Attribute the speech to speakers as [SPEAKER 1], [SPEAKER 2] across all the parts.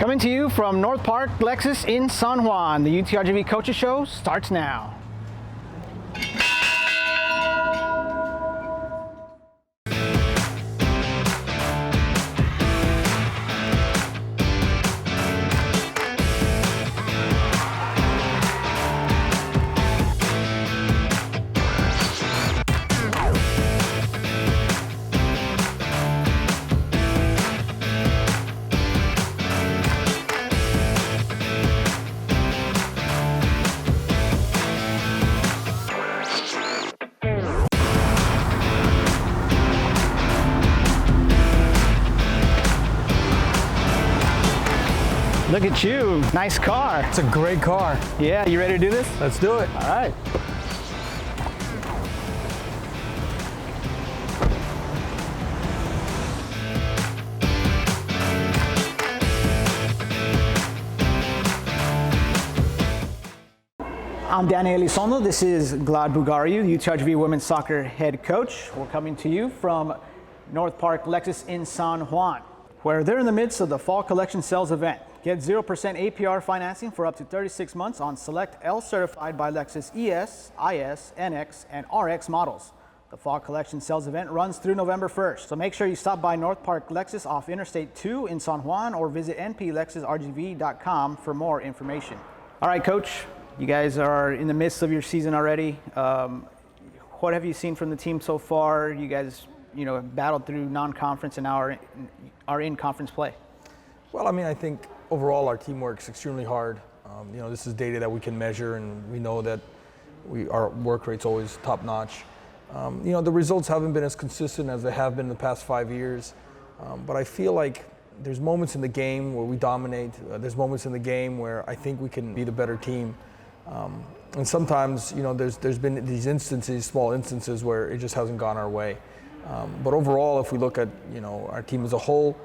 [SPEAKER 1] Coming to you from North Park Lexus in San Juan, the UTRGV Coaches Show starts now. Look at you, nice car.
[SPEAKER 2] It's a great car.
[SPEAKER 1] Yeah, you ready to do this?
[SPEAKER 2] Let's do it.
[SPEAKER 1] All right. I'm Danny Elizondo. This is Glad Bugariu, UTRGV Women's Soccer Head Coach. We're coming to you from North Park Lexus in San Juan, where they're in the midst of the Fall Collection Sales event. Get 0% APR financing for up to 36 months on select L-certified by Lexus ES, IS, NX, and RX models. The Fall Collection Sales event runs through November 1st, so make sure you stop by North Park Lexus off Interstate 2 in San Juan or visit nplexusrgv.com for more information. All right, Coach, you guys are in the midst of your season already. What have you seen from the team so far? You guys, battled through non-conference and now are in conference play.
[SPEAKER 2] Well, I think overall our team works extremely hard. This is data that we can measure, and we know that our work rate's always top notch. The results haven't been as consistent as they have been in the past 5 years, but I feel like there's moments in the game where we dominate. There's moments in the game where I think we can be the better team. And sometimes, there's been these instances, small instances, where it just hasn't gone our way. But overall, if we look at, our team as a whole,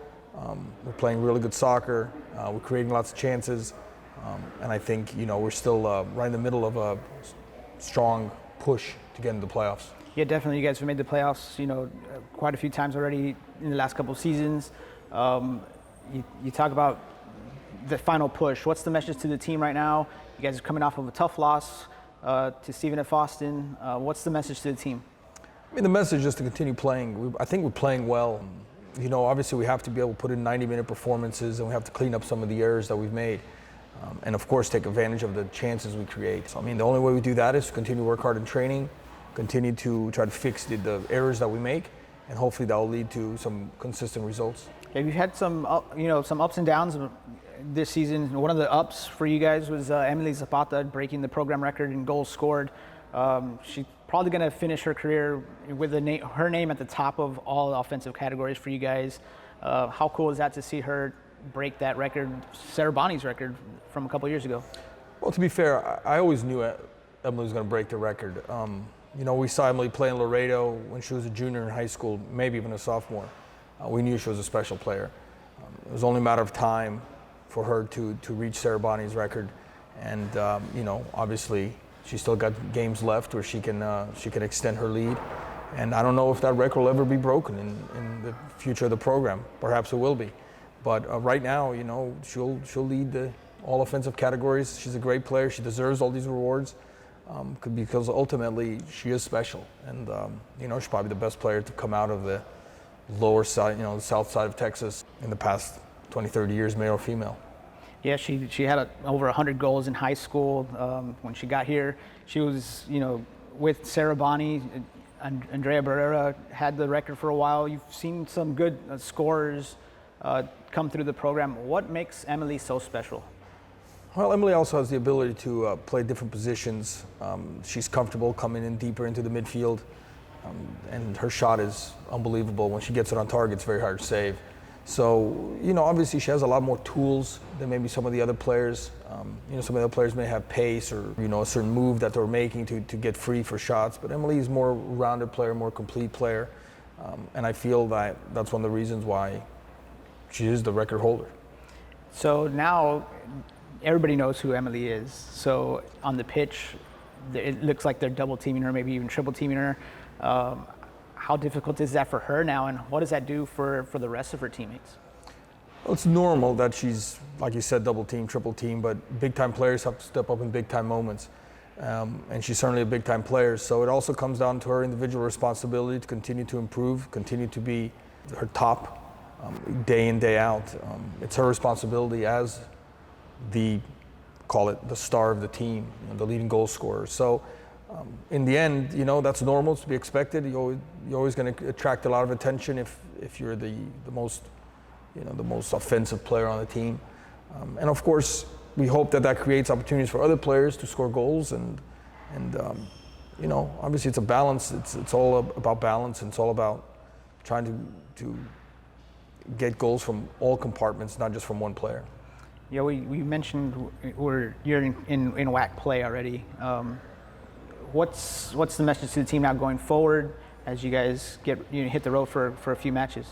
[SPEAKER 2] we're playing really good soccer. We're creating lots of chances. And I think, we're still right in the middle of a strong push to get into the playoffs.
[SPEAKER 1] Yeah, definitely. You guys have made the playoffs, quite a few times already in the last couple of seasons. You talk about the final push. What's the message to the team right now? You guys are coming off of a tough loss to Stephen F. Austin. What's the message to the team?
[SPEAKER 2] The message is to continue playing. I think we're playing well. Obviously we have to be able to put in 90-minute performances, and we have to clean up some of the errors that we've made. And of course take advantage of the chances we create. So, the only way we do that is to continue to work hard in training, continue to try to fix the errors that we make, and hopefully that will lead to some consistent results.
[SPEAKER 1] Yeah, you've had some ups and downs this season. One of the ups for you guys was Emily Zapata breaking the program record in goals scored. She's probably going to finish her career with her name at the top of all offensive categories for you guys. How cool is that to see her break that record, Sarah Bonney's record from a couple years ago?
[SPEAKER 2] Well, to be fair, I always knew Emily was going to break the record. We saw Emily play in Laredo when she was a junior in high school, maybe even a sophomore. We knew she was a special player. It was only a matter of time for her to reach Sarah Bonney's record. And, obviously, she's still got games left where she can extend her lead. And I don't know if that record will ever be broken in the future of the program. Perhaps it will be. But right now, she'll lead all offensive categories. She's a great player. She deserves all these rewards because ultimately she is special. And, she's probably the best player to come out of the lower side, the south side of Texas in the past 20, 30 years, male or female.
[SPEAKER 1] Yeah, she had over 100 goals in high school. When she got here, she was, with Sarah Bonney. Andrea Barrera had the record for a while. You've seen some good scorers come through the program. What makes Emily so special?
[SPEAKER 2] Well, Emily also has the ability to play different positions. She's comfortable coming in deeper into the midfield, and her shot is unbelievable. When she gets it on target, it's very hard to save. So, obviously she has a lot more tools than maybe some of the other players. Some of the other players may have pace or, a certain move that they're making to get free for shots. But Emily is a more rounded player, more complete player. And I feel that that's one of the reasons why she is the record holder.
[SPEAKER 1] So now everybody knows who Emily is. So on the pitch, it looks like they're double teaming her, maybe even triple teaming her. How difficult is that for her now, and what does that do for the rest of her teammates?
[SPEAKER 2] Well, it's normal that she's, like you said, double team, triple team, but big time players have to step up in big time moments. And she's certainly a big time player. So it also comes down to her individual responsibility to continue to improve, continue to be her top day in, day out. It's her responsibility as call it the star of the team, the leading goal scorer. So in the end, that's normal, it's to be expected. You're always going to attract a lot of attention if you're the most offensive player on the team. And of course, we hope that creates opportunities for other players to score goals. And obviously it's a balance. It's all about balance, and it's all about trying to get goals from all compartments, not just from one player.
[SPEAKER 1] Yeah, we mentioned you're in WAC play already. What's the message to the team now going forward as you guys hit the road for a few matches?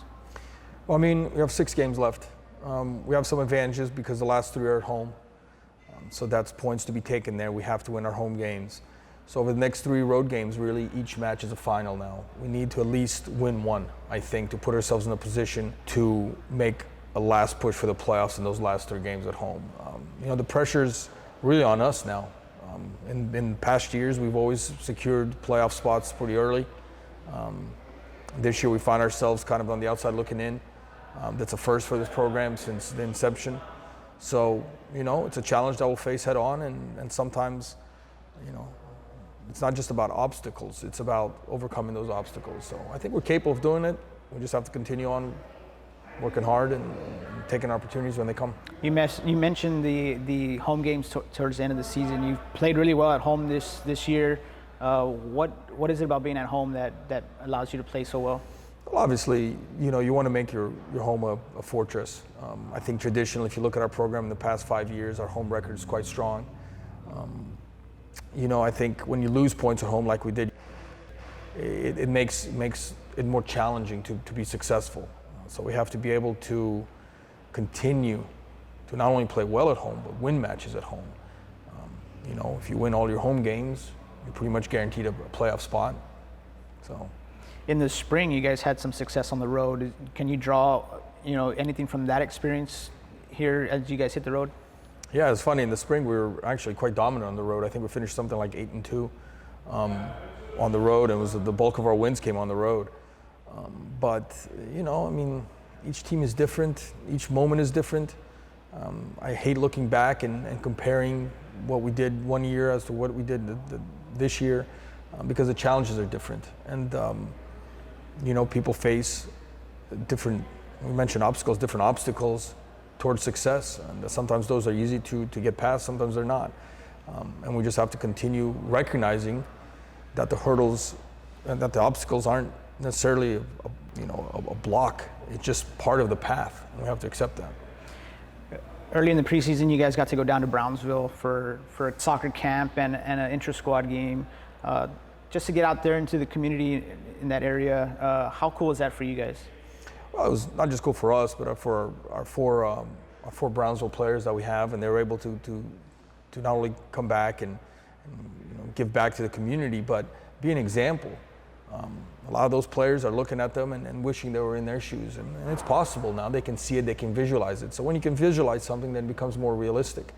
[SPEAKER 2] Well, I mean, we have 6 games left. We have some advantages because the last 3 are at home. So that's points to be taken there. We have to win our home games. So over the next 3 road games, really, each match is a final now. We need to at least win one, I think, to put ourselves in a position to make a last push for the playoffs in those last 3 games at home. The pressure's really on us now. In past years, we've always secured playoff spots pretty early. This year, we find ourselves kind of on the outside looking in. That's a first for this program since the inception. So, it's a challenge that we'll face head on, and sometimes, it's not just about obstacles, it's about overcoming those obstacles. So I think we're capable of doing it. We just have to continue on working hard and taking opportunities when they come.
[SPEAKER 1] You mentioned the home games towards the end of the season. You've played really well at home this year. What is it about being at home that allows you to play so well?
[SPEAKER 2] Well, obviously, you want to make your home a fortress. I think traditionally, if you look at our program in the past 5 years, our home record is quite strong. I think when you lose points at home like we did, it makes it more challenging to be successful. So we have to be able to continue to not only play well at home, but win matches at home. If you win all your home games, you're pretty much guaranteed a playoff spot. So.
[SPEAKER 1] In the spring, you guys had some success on the road. Can you draw, anything from that experience here as you guys hit the road?
[SPEAKER 2] Yeah, it's funny. In the spring, we were actually quite dominant on the road. I think we finished something like 8-2 on the road, and the bulk of our wins came on the road. But each team is different. Each moment is different. I hate looking back and comparing what we did one year as to what we did this year, because the challenges are different. And people face different, we mentioned obstacles, different obstacles towards success. And sometimes those are easy to get past, sometimes they're not. And we just have to continue recognizing that the hurdles and that the obstacles aren't necessarily a block. It's just part of the path, and we have to accept that.
[SPEAKER 1] Early in the preseason, you guys got to go down to Brownsville for a soccer camp and an intra-squad game. Just to get out there into the community in that area, how cool is that for you guys?
[SPEAKER 2] Well, it was not just cool for us, but for our four Brownsville players that we have, and they were able to not only come back and give back to the community, but be an example. A lot of those players are looking at them and wishing they were in their shoes, and it's possible now. They can see it, they can visualize it. So when you can visualize something, then it becomes more realistic.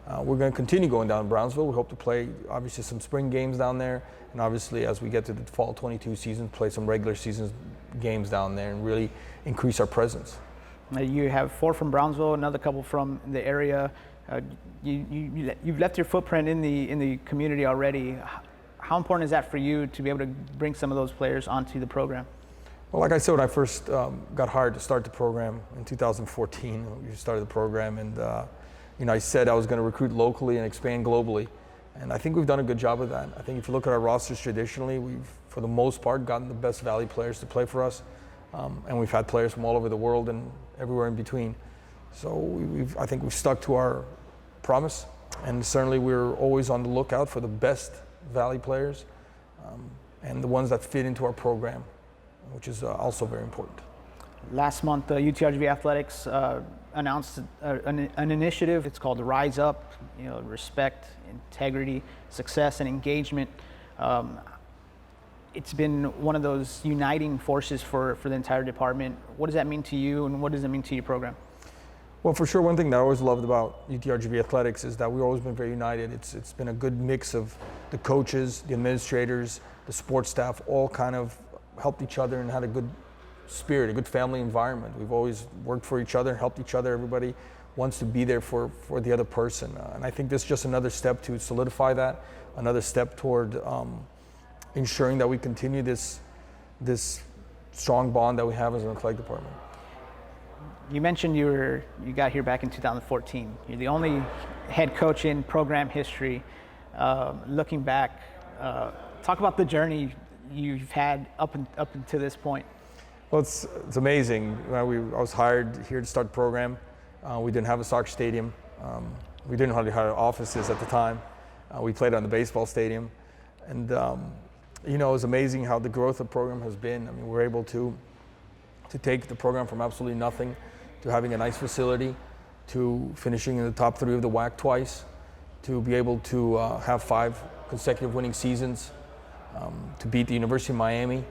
[SPEAKER 2] We're going to continue going down to Brownsville. We hope to play, obviously, some spring games down there, and obviously, as we get to the fall 22 season, play some regular season games down there and really increase our presence.
[SPEAKER 1] You have 4 from Brownsville, another couple from the area. You've left your footprint in the community already. How important is that for you to be able to bring some of those players onto the program?
[SPEAKER 2] Well, like I said, when I first got hired to start the program in 2014, we started the program, and I said I was going to recruit locally and expand globally, and I think we've done a good job of that. I think if you look at our rosters traditionally, we've, for the most part, gotten the best Valley players to play for us, and we've had players from all over the world and everywhere in between. So I think we've stuck to our promise, and certainly we're always on the lookout for the best Valley players and the ones that fit into our program, which is also very important.
[SPEAKER 1] Last month, UTRGV Athletics announced an initiative. It's called Rise Up. Respect, integrity, success, and engagement. It's been one of those uniting forces for the entire department. What does that mean to you, and what does it mean to your program?
[SPEAKER 2] Well, for sure, one thing that I always loved about UTRGV athletics is that we've always been very united. It's been a good mix of the coaches, the administrators, the sports staff, all kind of helped each other and had a good spirit, a good family environment. We've always worked for each other, helped each other. Everybody wants to be there for the other person. And I think this is just another step to solidify that, another step toward ensuring that we continue this strong bond that we have as an athletic department.
[SPEAKER 1] You mentioned you got here back in 2014. You're the only head coach in program history. Looking back, talk about the journey you've had up until this point.
[SPEAKER 2] Well, it's amazing. I was hired here to start the program. We didn't have a soccer stadium. We didn't hardly have offices at the time. We played on the baseball stadium. And, it was amazing how the growth of the program has been. I mean, we're able to take the program from absolutely nothing to having a nice facility, to finishing in the top 3 of the WAC twice, to be able to have 5 consecutive winning seasons, to beat the University of Miami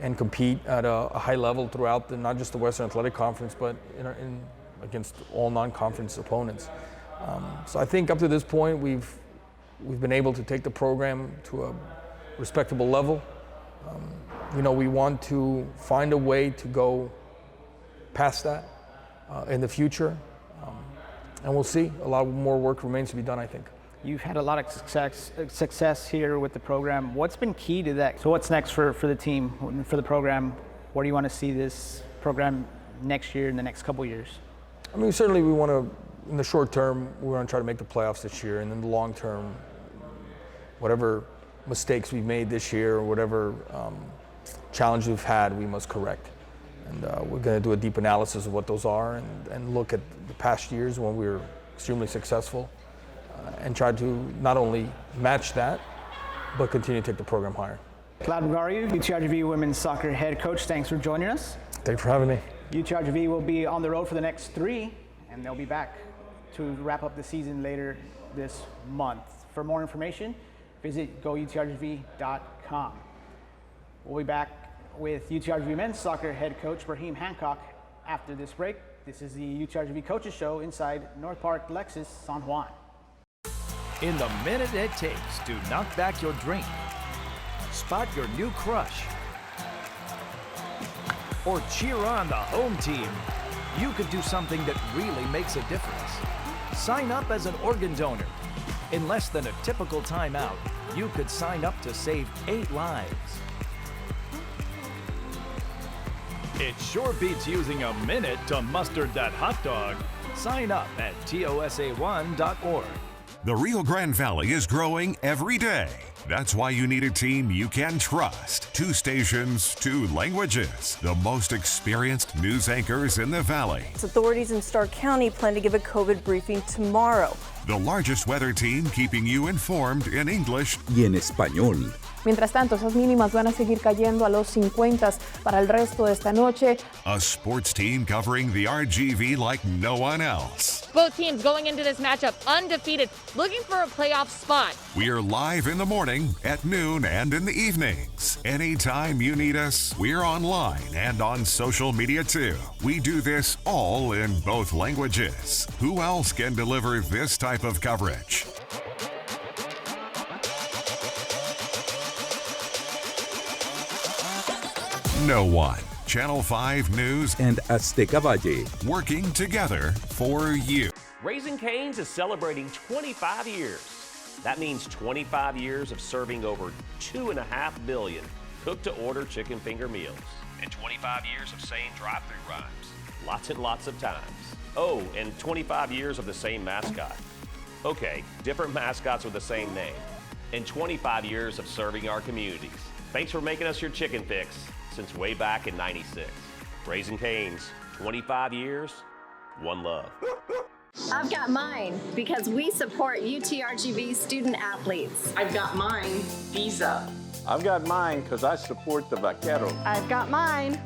[SPEAKER 2] and compete at a high level throughout not just the Western Athletic Conference, but against all non-conference opponents. So I think up to this point, we've been able to take the program to a respectable level. We want to find a way to go past that in the future, and we'll see. A lot more work remains to be done, I think.
[SPEAKER 1] You've had a lot of success here with the program. What's been key to that? So what's next for the team, for the program? Where do you want to see this program next year, in the next couple of years?
[SPEAKER 2] I mean, certainly we want to, in the short term, we want to try to make the playoffs this year, and in the long term, whatever mistakes we've made this year or whatever challenge we've had, we must correct. And we're going to do a deep analysis of what those are and look at the past years when we were extremely successful and try to not only match that, but continue to take the program higher.
[SPEAKER 1] Glad Bugaria, UTRGV women's soccer head coach, thanks for joining us.
[SPEAKER 2] Thanks for having me.
[SPEAKER 1] UTRGV will be on the road for the next 3, and they'll be back to wrap up the season later this month. For more information, visit goutrgv.com. We'll be back with UTRGV men's soccer head coach Brahim Hancock after this break. This is the UTRGV Coaches Show inside North Park Lexus San Juan.
[SPEAKER 3] In the minute it takes to knock back your drink, spot your new crush, or cheer on the home team, you could do something that really makes a difference. Sign up as an organ donor. In less than a typical timeout, you could sign up to save 8 lives. It sure beats using a minute to mustard that hot dog. Sign up at tosa1.org.
[SPEAKER 4] The Rio Grande Valley is growing every day. That's why you need a team you can trust. 2 stations, 2 languages. The most experienced news anchors in the valley.
[SPEAKER 5] Authorities in Stark County plan to give a COVID briefing tomorrow.
[SPEAKER 4] The largest weather team keeping you informed in English
[SPEAKER 6] y en español.
[SPEAKER 7] Mientras tanto, esas mínimas van a seguir cayendo a los 50 para el resto de esta noche.
[SPEAKER 4] A sports team covering the RGV like no one else.
[SPEAKER 8] Both teams going into this matchup undefeated, looking for a playoff spot.
[SPEAKER 4] We're live in the morning, at noon, and in the evenings. Anytime you need us, we're online and on social media too. We do this all in both languages. Who else can deliver this type of coverage? No one. Channel 5 News
[SPEAKER 6] and Azteca Valle.
[SPEAKER 4] Working together for you.
[SPEAKER 9] Raising Cane's is celebrating 25 years. That means 25 years of serving over 2.5 billion cook-to-order chicken finger meals. And 25 years of saying drive-thru rhymes. Lots and lots of times. Oh, and 25 years of the same mascot. Okay, different mascots with the same name. And 25 years of serving our communities. Thanks for making us your chicken fix since way back in '96. Raising Cane's, 25 years, one love.
[SPEAKER 10] I've got mine because we support UTRGV student athletes.
[SPEAKER 11] I've got mine, Visa.
[SPEAKER 12] I've got mine because I support the Vaqueros.
[SPEAKER 13] I've got mine.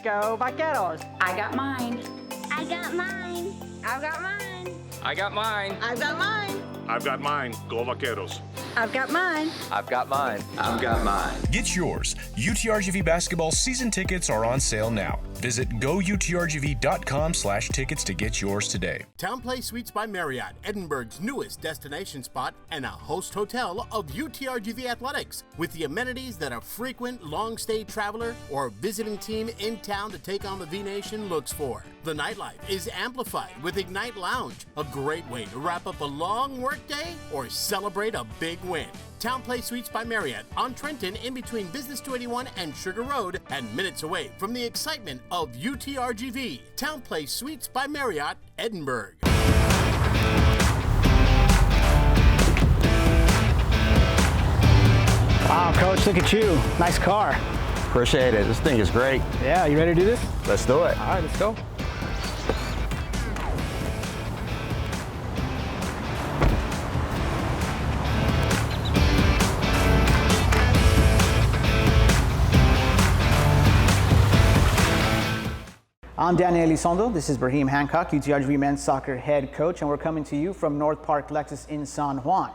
[SPEAKER 13] Go Vaqueros.
[SPEAKER 11] I got mine.
[SPEAKER 14] I got mine.
[SPEAKER 15] I've got mine.
[SPEAKER 16] I got mine.
[SPEAKER 17] I've got mine.
[SPEAKER 18] I've got mine. Go Vaqueros.
[SPEAKER 10] I've got mine.
[SPEAKER 15] I've got mine.
[SPEAKER 16] I've got mine.
[SPEAKER 17] Get yours. UTRGV basketball season tickets are on sale now. Visit goutrgv.com/tickets to get yours today.
[SPEAKER 18] Town Place Suites by Marriott, Edinburgh's newest destination spot and a host hotel of UTRGV Athletics, with the amenities that a frequent long-stay traveler or visiting team in town to take on the V-Nation looks for. The nightlife is amplified with Ignite Lounge, a great way to wrap up a long workday or celebrate a big win. Town Place Suites by Marriott on Trenton, in between Business 281 and Sugar Road, and minutes away from the excitement of UTRGV. Town Place Suites by Marriott, Edinburgh.
[SPEAKER 1] Wow, Coach, look at you. Nice car.
[SPEAKER 19] Appreciate it. This thing is great.
[SPEAKER 1] Yeah, you ready to do this?
[SPEAKER 19] Let's do it.
[SPEAKER 1] All right, let's go. I'm Daniel Elizondo. This is Brahim Hancock, UTRGV men's soccer head coach, and we're coming to you from North Park Lexus in San Juan,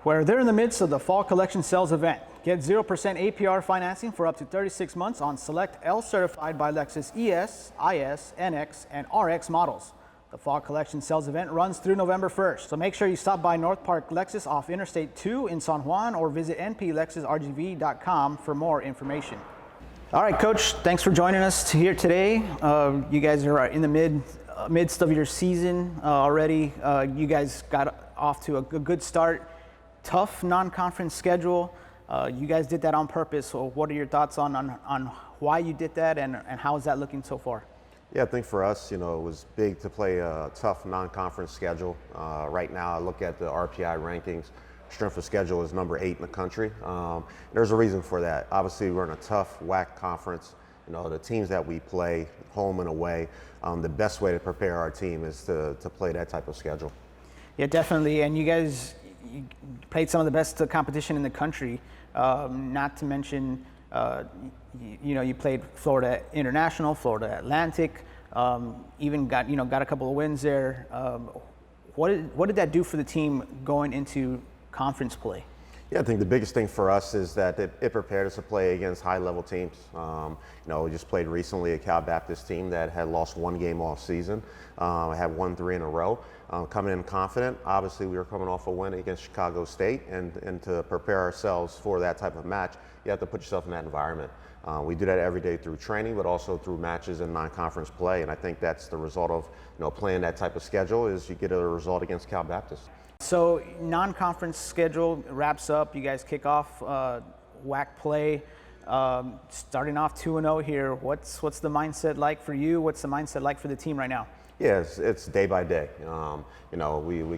[SPEAKER 1] where they're in the midst of the fall collection sales event. Get 0% APR financing for up to 36 months on select L certified by Lexus ES, IS, NX, and RX models. The fall collection sales event runs through November 1st, so make sure you stop by North Park Lexus off Interstate 2 in San Juan or visit nplexusrgv.com for more information. All right, Coach, thanks for joining us here today. You guys are in the midst of your season already. You guys got off to a good start. Tough non-conference schedule. You guys did that on purpose. So what are your thoughts on why you did that and how is that looking so far?
[SPEAKER 20] Yeah, I think for us, it was big to play a tough non-conference schedule. Right now, I look at the RPI rankings. Strength of schedule is number 8 in the country. There's a reason for that. Obviously, we're in a tough WAC conference. The teams that we play, home and away, the best way to prepare our team is to play that type of schedule.
[SPEAKER 1] Yeah, definitely. And you guys played some of the best competition in the country. Not to mention, you played Florida International, Florida Atlantic, even got a couple of wins there. What did that do for the team going into conference play?
[SPEAKER 20] Yeah, I think the biggest thing for us is that it prepared us to play against high-level teams. We just played recently a Cal Baptist team that had lost one game all season, had won 3 in a row. Coming in confident, obviously we were coming off a win against Chicago State, and to prepare ourselves for that type of match, you have to put yourself in that environment. We do that every day through training, but also through matches and non-conference play, and I think that's the result of playing that type of schedule is you get a result against Cal Baptist.
[SPEAKER 1] So non-conference schedule wraps up. You guys kick off WAC play, starting off 2-0 here. What's the mindset like for you? What's the mindset like for the team right now?
[SPEAKER 20] Yeah, it's day by day. We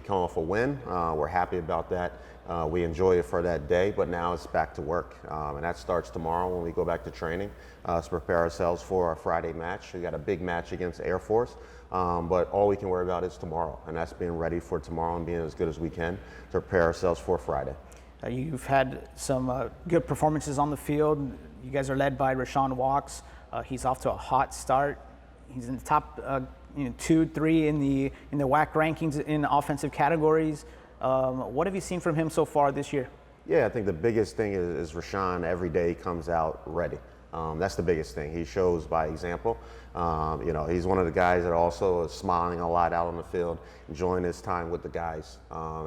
[SPEAKER 20] come off a win. We're happy about that. We enjoy it for that day, but now it's back to work. And that starts tomorrow when we go back to training to prepare ourselves for our Friday match. We got a big match against Air Force, but all we can worry about is tomorrow, and that's being ready for tomorrow and being as good as we can to prepare ourselves for Friday. You've had some good performances on the field. You guys are led by Rashawn Walks. He's off to a hot start. He's in the top 2-3 in the WAC rankings in offensive categories. What have you seen from him so far this year? Yeah, I think the biggest thing is Rashawn every day comes out ready. That's the biggest thing. He shows by example. He's one of the guys that also is smiling a lot out on the field, enjoying his time with the guys.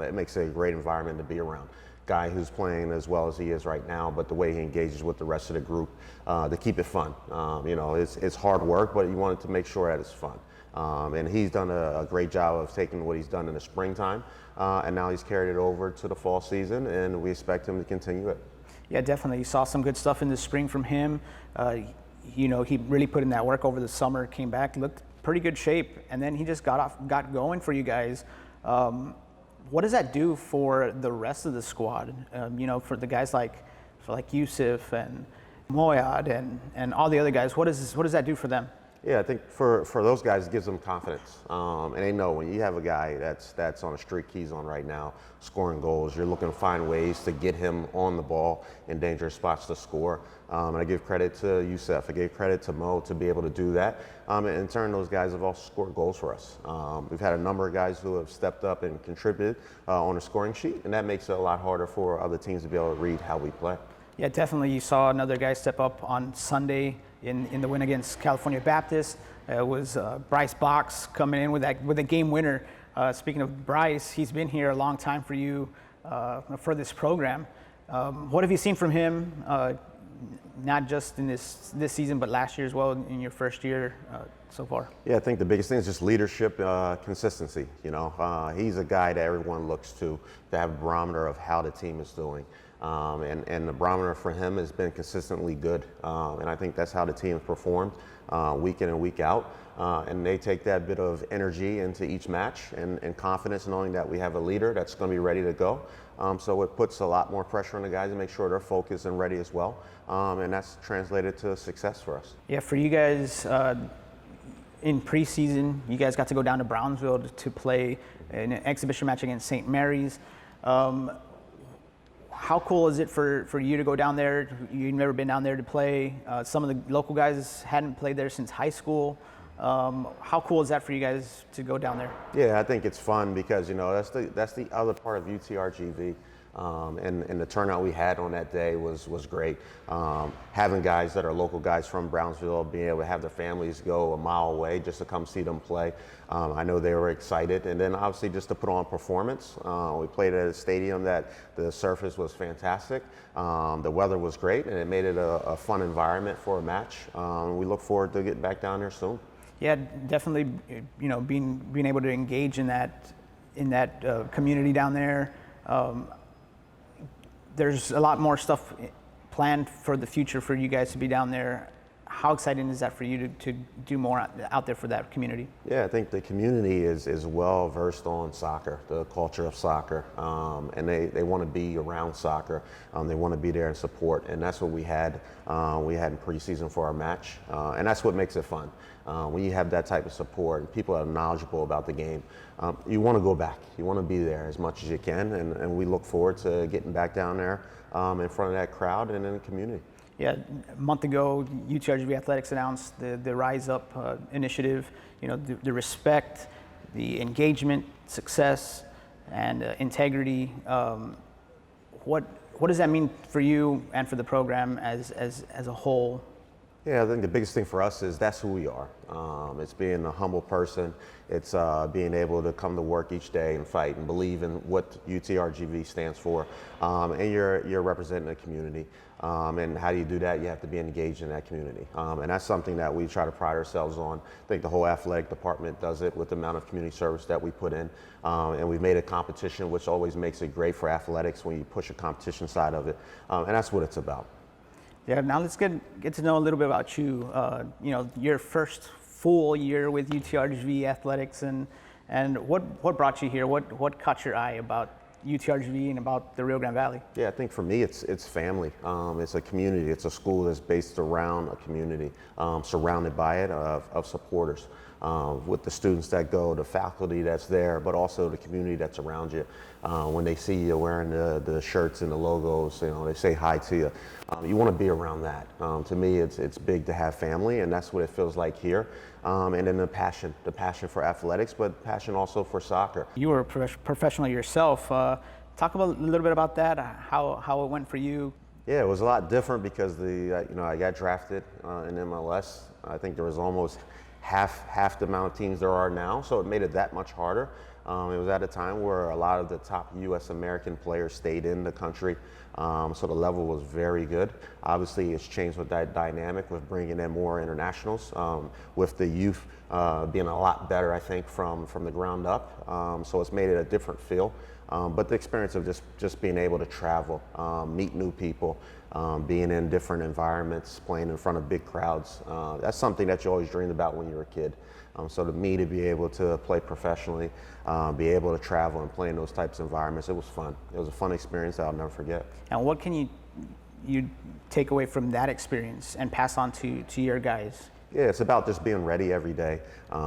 [SPEAKER 20] It makes it a great environment to be around. Guy who's playing as well as he is right now, but the way he engages with the rest of the group to keep it fun. It's hard work, but you wanted to make sure that it's fun. And he's done a great job of taking what he's done in the springtime, and now he's carried it over to the fall season, and we expect him to continue it. Yeah, definitely. You saw some good stuff in the spring from him. He really put in that work over the summer, came back, looked pretty good shape, and then he just got going for you guys. What does that do for the rest of the squad? For the guys like Yusuf and Moyad and all the other guys, what does that do for them? Yeah, I think for those guys, it gives them confidence. And they know when you have a guy that's on a streak he's on right now, scoring goals, you're looking to find ways to get him on the ball in dangerous spots to score. And I give credit to Youssef, I gave credit to Mo to be able to do that. And in turn, those guys have also scored goals for us. We've had a number of guys who have stepped up and contributed on a scoring sheet, and that makes it a lot harder for other teams to be able to read how we play.
[SPEAKER 1] Yeah, definitely. You saw another guy step up on Sunday in the win against California Baptist. It was Bryce Box coming in with a game winner. Speaking of Bryce, he's been here a long time for you for this program. What have you seen from him, not just in this season, but last year as well, in your first year so far?
[SPEAKER 20] Yeah, I think the biggest thing is just leadership, consistency. You know, he's a guy that everyone looks to have a barometer of how the team is doing. And the barometer for him has been consistently good. And I think that's how the team has performed week in and week out. And they take that bit of energy into each match and confidence knowing that we have a leader that's going to be ready to go. So it puts a lot more pressure on the guys to make sure they're focused and ready as well. And that's translated to success for us.
[SPEAKER 1] Yeah, for you guys, in preseason, you guys got to go down to Brownsville to play an exhibition match against St. Mary's. How cool is it for you to go down there? You've never been down there to play. Some of the local guys hadn't played there since high school. How cool is that for you guys to go down there?
[SPEAKER 20] Yeah, I think it's fun because, you know, that's the other part of UTRGV. And the turnout we had on that day was great. Having guys that are local guys from Brownsville, being able to have their families go a mile away just to come see them play. I know they were excited. And then obviously just to put on performance. We played at a stadium that the surface was fantastic. The weather was great and it made it a fun environment for a match. We look forward to getting back down there soon.
[SPEAKER 1] Yeah, definitely, you know, being able to engage in that community down there. There's a lot more stuff planned for the future for you guys to be down there. How exciting is that for you to do more out there for that community?
[SPEAKER 20] Yeah, I think the community is well versed on soccer, the culture of soccer, and they want to be around soccer. They want to be there and support, and that's what we had. We had in preseason for our match, and that's what makes it fun. When you have that type of support and people are knowledgeable about the game, you want to go back. You want to be there as much as you can, and we look forward to getting back down there in front of that crowd and in the community.
[SPEAKER 1] Yeah, a month ago, UTRGV Athletics announced the Rise Up initiative. You know, the respect, the engagement, success, and integrity. What does that mean for you and for the program as a whole?
[SPEAKER 20] Yeah, I think the biggest thing for us is that's who we are. It's being a humble person. It's being able to come to work each day and fight and believe in what UTRGV stands for. And you're representing a community. And how do you do that? You have to be engaged in that community. And that's something that we try to pride ourselves on. I think the whole athletic department does it with the amount of community service that we put in. And we've made a competition, which always makes it great for athletics when you push a competition side of it. And that's what it's about.
[SPEAKER 1] Yeah, now let's get to know a little bit about you. You know, your first full year with UTRGV Athletics, and what brought you here? What caught your eye about UTRGV and about the Rio Grande Valley?
[SPEAKER 20] Yeah, I think for me it's family. It's a community. It's a school that's based around a community, surrounded by it of supporters. With the students that go, the faculty that's there, but also the community that's around you. When they see you wearing the shirts and the logos, you know, they say hi to you. You want to be around that. To me, it's big to have family, and that's what it feels like here. And then the passion for athletics, but passion also for soccer.
[SPEAKER 1] You were a professional yourself. Talk a little bit about that. How it went for you.
[SPEAKER 20] Yeah, it was a lot different because I got drafted in MLS. I think there was almost half the amount of teams there are now, so it made it that much harder. It was at a time where a lot of the top U.S. American players stayed in the country, so the level was very good. Obviously, it's changed with that dynamic with bringing in more internationals, with the youth being a lot better, I think, from the ground up. So it's made it a different feel. But the experience of just being able to travel, meet new people, being in different environments, playing in front of big crowds, that's something that you always dreamed about when you were a kid. So to me, to be able to play professionally, be able to travel and play in those types of environments, it was fun. It was a fun experience that I'll never forget.
[SPEAKER 1] And what can you take away from that experience and pass on to your guys?
[SPEAKER 20] Yeah, it's about just being ready every day,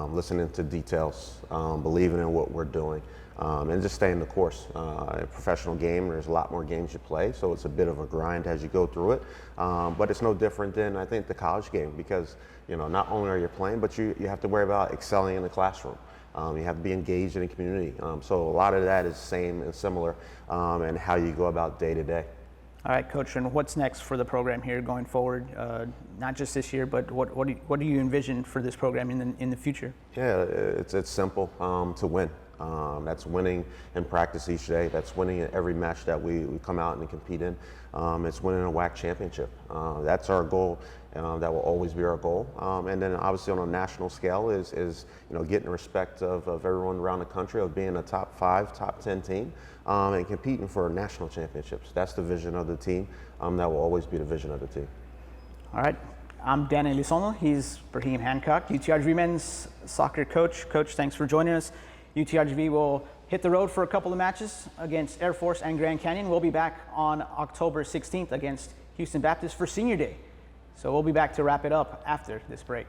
[SPEAKER 20] listening to details, believing in what we're doing, and just staying the course. In a professional game, there's a lot more games you play, so it's a bit of a grind as you go through it. But it's no different than, I think, the college game, because not only are you playing, but you have to worry about excelling in the classroom. You have to be engaged in the community. So a lot of that is same and similar in how you go about day to day.
[SPEAKER 1] All right, Coach, and what's next for the program here going forward? Not just this year, but what do you envision for this program in the future?
[SPEAKER 20] Yeah, it's simple, to win. That's winning in practice each day. That's winning in every match that we come out and compete in. It's winning a WAC championship. That's our goal. That will always be our goal. And then obviously on a national scale is getting the respect of everyone around the country, of being a top 5, top 10 team, and competing for national championships. That's the vision of the team. That will always be the vision of the team.
[SPEAKER 1] All right. I'm Dan Elizondo. He's Raheem Hancock, UTRGV men's soccer coach. Coach, thanks for joining us. UTRGV will hit the road for a couple of matches against Air Force and Grand Canyon. We'll be back on October 16th against Houston Baptist for Senior Day. So we'll be back to wrap it up after this break.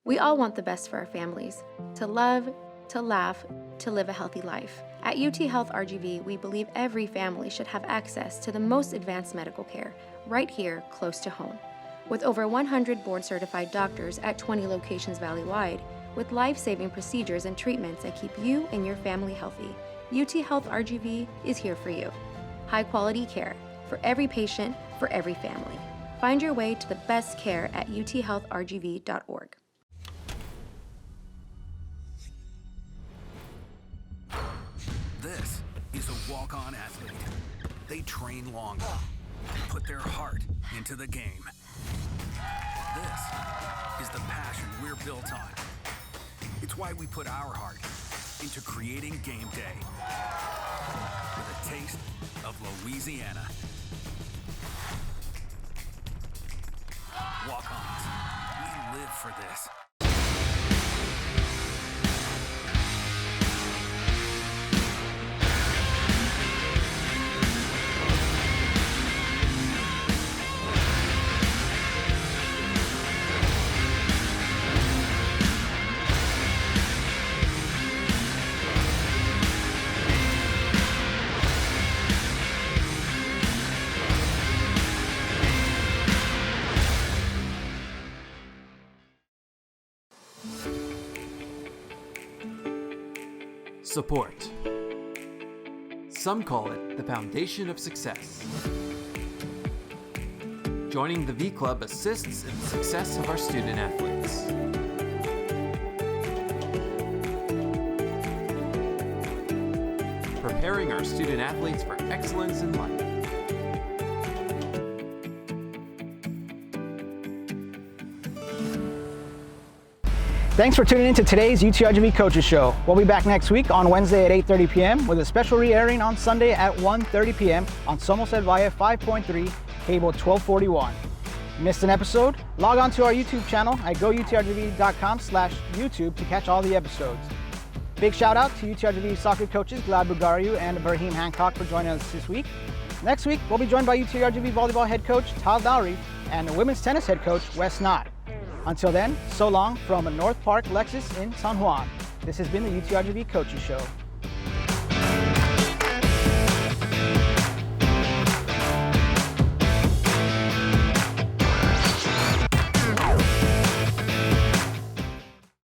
[SPEAKER 15] We all want the best for our families, to love, to laugh, to live a healthy life. At UT Health RGV, we believe every family should have access to the most advanced medical care right here, close to home. With over 100 board-certified doctors at 20 locations valley-wide, with life-saving procedures and treatments that keep you and your family healthy, UT Health RGV is here for you. High-quality care for every patient, for every family. Find your way to the best care at uthealthrgv.org.
[SPEAKER 16] This is a walk-on athlete. They train longer, put their heart into the game. This is the passion we're built on. It's why we put our heart into creating game day with a taste of Louisiana. Walk-ons, we live for this.
[SPEAKER 21] Support. Some call it the foundation of success. Joining the V Club assists in the success of our student athletes. Preparing our student athletes for excellence in life.
[SPEAKER 1] Thanks for tuning in to today's UTRGV Coaches Show. We'll be back next week on Wednesday at 8:30 p.m. with a special re-airing on Sunday at 1:30 p.m. on Somerset via 5.3 cable 1241. Missed an episode? Log on to our YouTube channel at goutrgv.com/YouTube to catch all the episodes. Big shout out to UTRGV soccer coaches Glad Bugariu and Raheem Hancock for joining us this week. Next week, we'll be joined by UTRGV volleyball head coach Tal Dowry and women's tennis head coach Wes Knott. Until then, so long from North Park Lexus in San Juan. This has been the UTRGV Coaches Show.